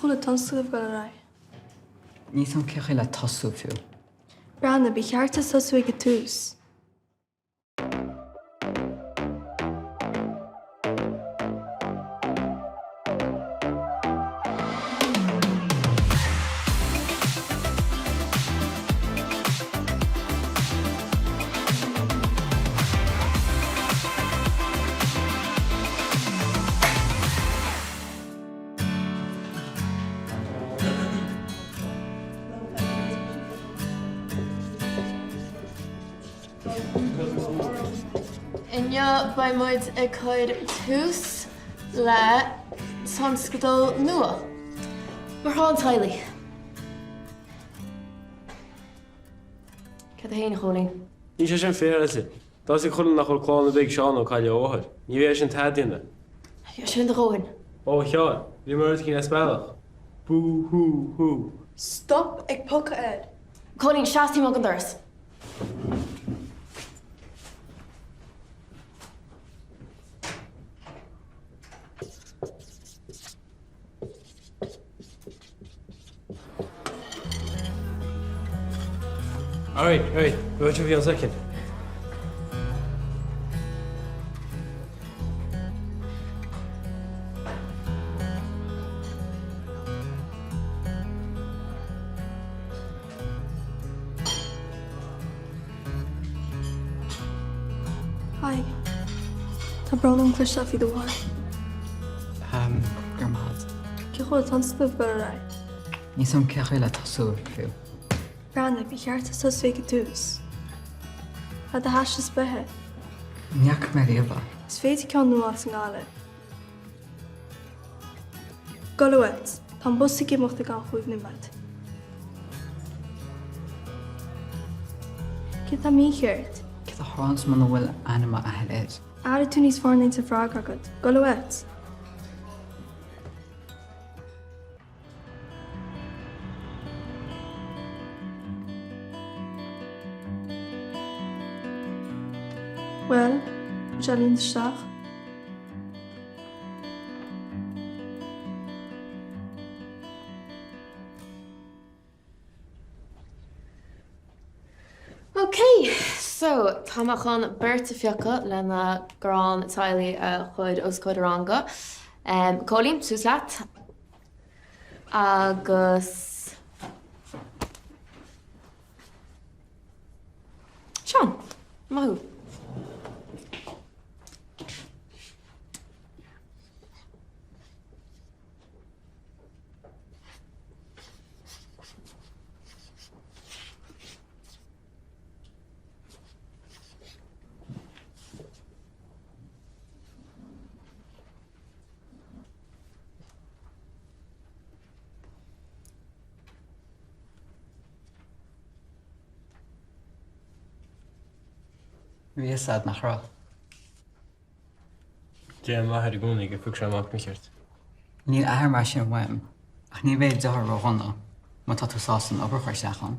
chuile tansúh go ra. Ní an cecha le tasú fiú. Brana bhí cheartta sosú go túús. Inne ba muid ag chuid tús le sanscadal nua. Mar há an tailí. Cad a héana cholín. Ní sé sin fér is. Tá sé chuil nach chuil cláánna big seán ó caiile óthir. Ní bhéh sin tadaine. Jo sin de roin. Ó cheáin, bhí mar cin spellach. Bú hú hú. Stop ag puca ed. Cholín seaastí má an doras. All right. What you feel second? Hi. Tá bralam cluisteach í do bháin. Gur mád. Ci chuile tansúh go ra. Ní an cecha le tasú fiú. Brana bhí cheartta sosú go túús. Tá a heis bethe. Neach mé riomh. Is féidir ceann nuá an gála. Gohait, tá busa gimochta gan chuig na mad. Ci tá mí cheart. Cad a thrás man bhfuil anima a head. Ara tú níos fánainn sa bhrág agad. Gohait. Well, Jalín isteach. Okay, so táachchan berta fiacha lena grán tailí a chud os codaranga. Cholín sús leat agus Sean, mahu. Bhí sad nach rá. Dé maithir gúnaí go fug sé amach miceart. Ní air mar sin bhaim, ach ní bhéh dethir rohanna má tá tú sásan obair chuir seachan.